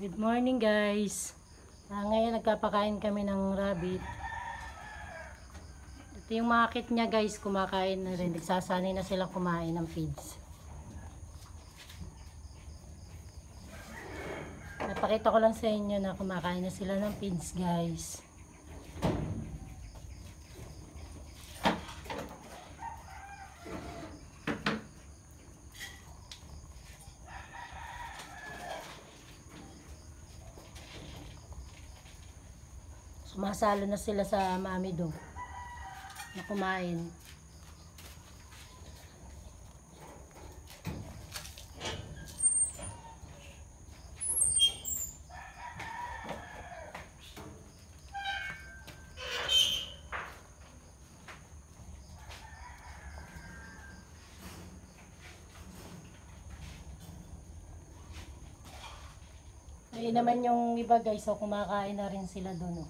Good morning guys. Ngayon nagkapakain kami ng rabbit. Ito yung mga kit niya guys, kumakain na rin. Nagsasanay na sila kumain ng feeds. Napakita ko lang sa inyo na kumakain na sila ng feeds guys. Sumasalo na sila sa mami do na kumain. Ayun naman yung iba guys, so kumakain na rin sila doon.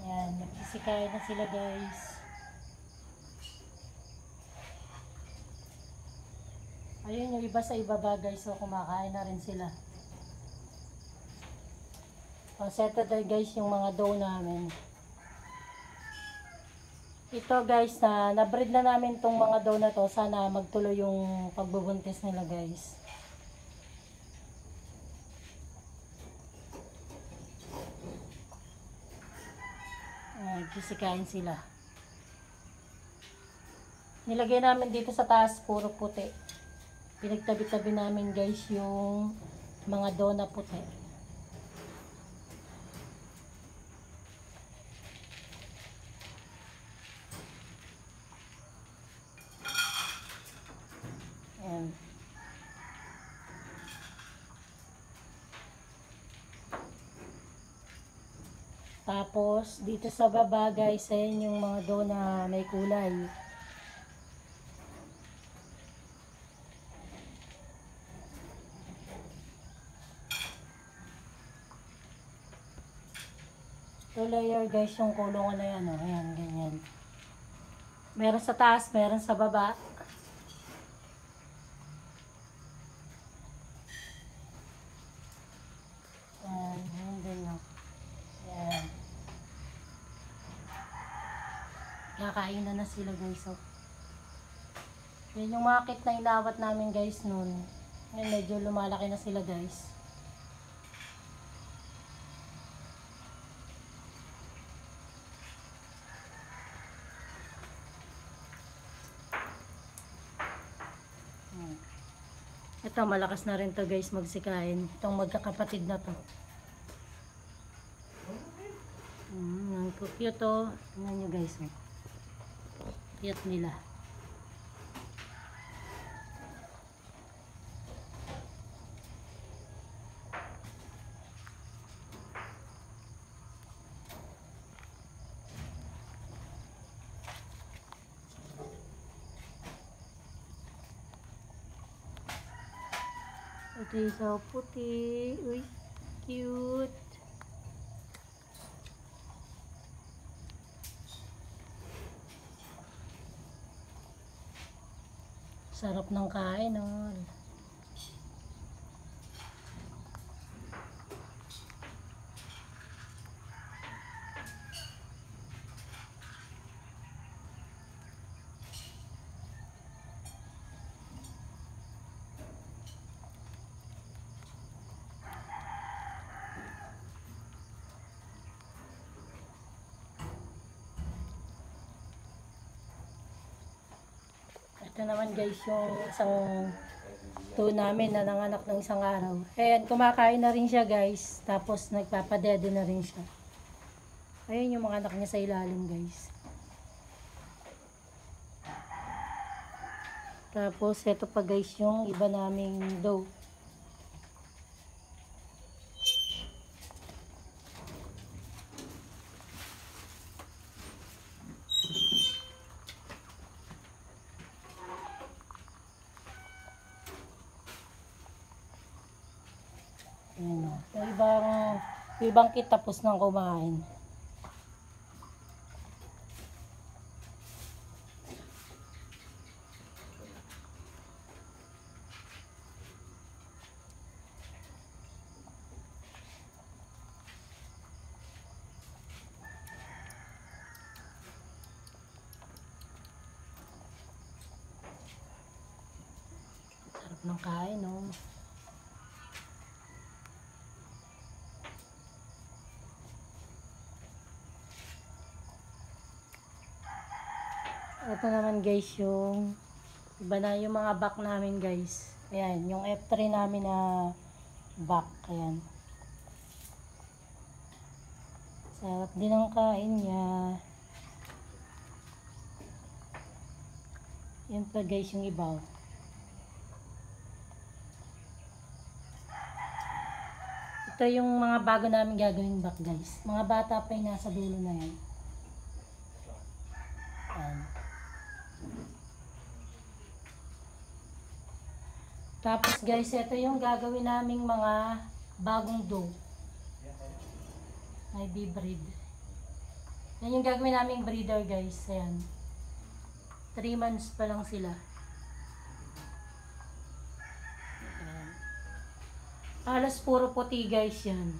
Ayan, nagsisikain na sila guys. Ayun yung iba sa ibaba guys, so kumakain na rin sila. Saturday guys yung mga dough namin. Ito guys, na-breed na namin tong mga dough na to. Sana magtuloy yung pagbubuntis nila guys. Kisikain sila. Nilagay namin dito sa taas puro puti. Pinagtabi-tabi namin guys yung mga dough na puti. Ayan. Tapos, dito sa baba guys, ayan yung mga dough na may kulay. Ito layer guys, yung kulungan na yan. Ayan, ganyan. Meron sa taas, meron sa baba. Ayan, ayan ganyan. Ayan. Kakain na sila guys. Oh. Yan yung mga kit na inawat namin guys noon. Ngayon medyo lumalaki na sila guys. Ito malakas na rin to guys magsikain. Itong magkakapatid na to. Ang cute to. Tingnan nyo guys. Oh. Cute nila. Ito yung so puti. Uy, cute. Sarap ng kain, oh. Ito naman guys yung isang tuo namin na nanganak ng isang araw. Ayan, kumakain na rin siya guys. Tapos nagpapadede na rin siya. Ayan yung mga anak niya sa ilalim guys. Tapos ito pa guys yung iba naming dough. Yung ibang kit tapos nang kumain. ng kain, no? Ito naman guys yung iba na yung mga back namin guys. Ayan, yung F3 namin na back. Ayan. Sarap din ang kain niya. Yan pa guys yung iba. Ito yung mga bago namin gagawin back guys. Mga bata pa yung nasa dulo na yan. Ayan. Tapos guys, ito yung gagawin naming mga bagong dough. May bee-breed. Yan yung gagawin naming breeder guys. Ayan. 3 months pa lang sila. Ayan. Halos puro puti guys yan.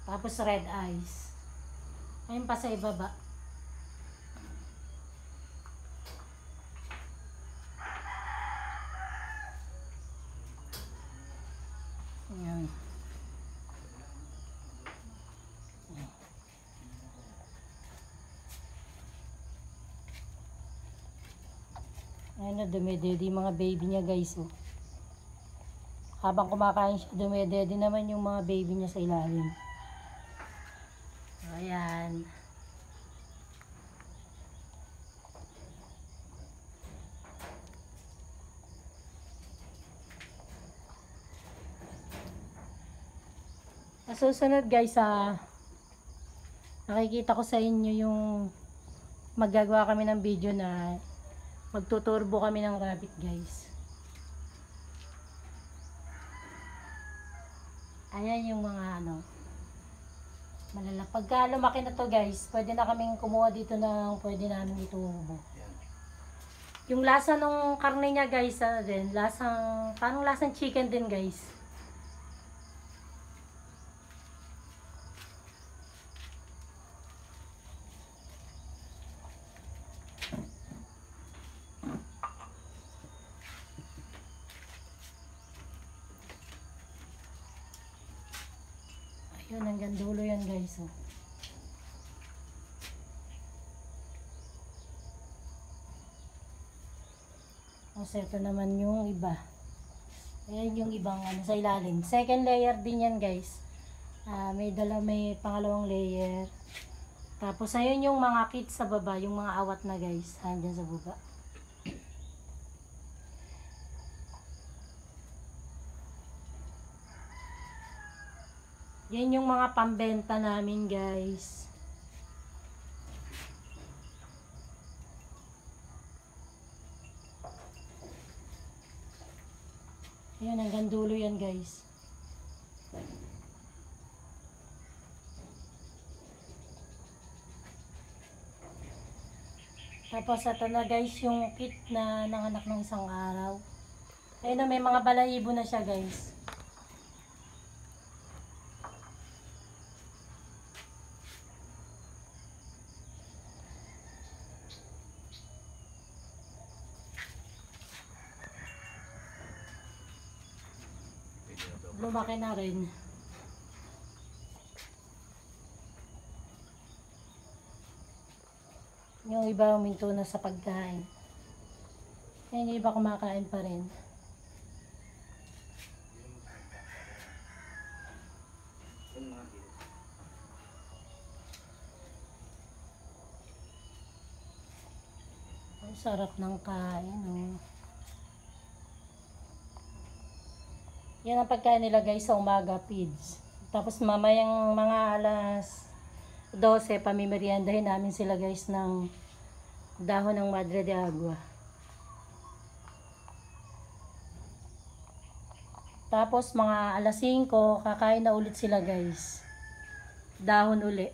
Tapos red eyes. Ayun pa sa ibaba. Ayan. Ayan na, dumedede yung mga baby niya guys. Oh. Habang kumakain siya, dumedede naman yung mga baby niya sa ilalim. Ayan. Sa susunod guys, nakikita ko sa inyo yung maggagawa kami ng video na magtuturbo kami ng rabbit guys. Ayan yung mga malalaki. Pagka lumaki na to guys, pwede na kaming kumuha dito ng pwede namin iturbo. Yung lasa ng karne niya guys, parang lasang chicken din guys. Ayun, hanggang dulo yan guys. Oh. Kasi ito naman yung iba. Ayan yung ibang sa ilalim. Second layer din yan guys. May pangalawang layer. Tapos ayun yung mga kit sa baba. Yung mga awat na guys. Andyan sa baba. Yan yung mga pambenta namin guys. Ayan, hanggang dulo yan guys. Tapos ito na guys yung kit na nanganak ng isang araw. Ayun na, may mga balahibo na siya guys. Lumaki na rin. Yung iba huminto na sa pagkain. Yung iba kumakain pa rin. Ang sarap ng kain, oh. Yan ang pagkain nila guys sa umaga, feeds. Tapos mamayang mga alas 12, pamimeriendahin namin sila guys ng dahon ng Madre de Agua. Tapos mga alas 5, kakain na ulit sila guys. Dahon uli.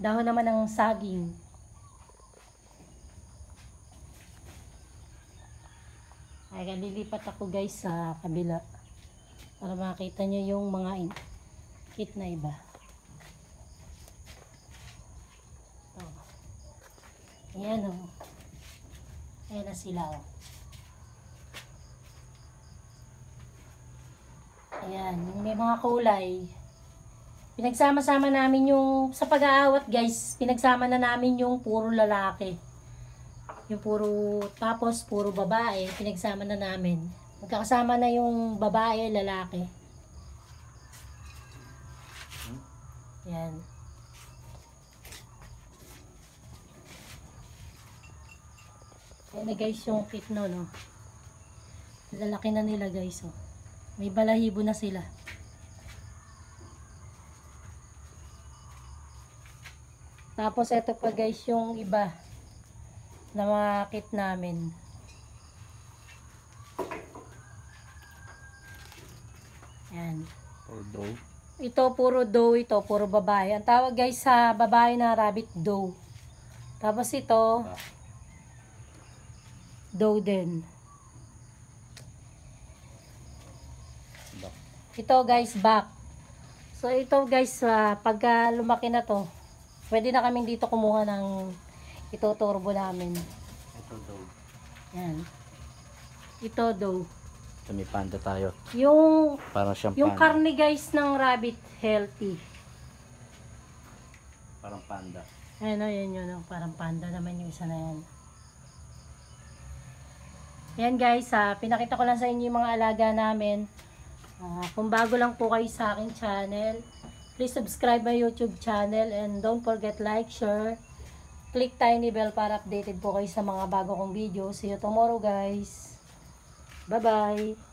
Dahon naman ng saging. Ay, lilipat ako guys sa kabila para makita nyo yung mga kit na iba. Ayan o. Ayan na sila o. Ayan, yung may mga kulay. Pinagsama-sama namin yung, sa pag-aawat guys, pinagsama na namin yung puro lalaki. Yung puro, tapos puro babae, pinagsama na namin. Magkakasama na yung babae, lalaki. Ayan. Ayan na guys yung kit no, no. Lalaki na nila guys, oh. May balahibo na sila. Tapos ito pa guys yung iba na mga kit namin. Ayan. Ito puro doe, ito puro babae. Ang tawag guys sa babae na rabbit doe. Tapos ito doe din. Ito guys back. So ito guys pagka lumaki na to, pwede na kaming dito kumuha ng ituturbo namin. Ito daw. Yan. Ito doe. Ito may panda tayo. Yung Parang siyang yung panda. karne guys ng rabbit healthy. Parang panda. Ayun o, yun yun. Parang panda naman yung isa na yan. Yan guys, pinakita ko lang sa inyo yung mga alaga namin. Kung bago lang po kayo sa aking channel, please subscribe my YouTube channel and don't forget like, share, click tiny bell para updated po kayo sa mga bago kong video. See you tomorrow guys. Bye bye.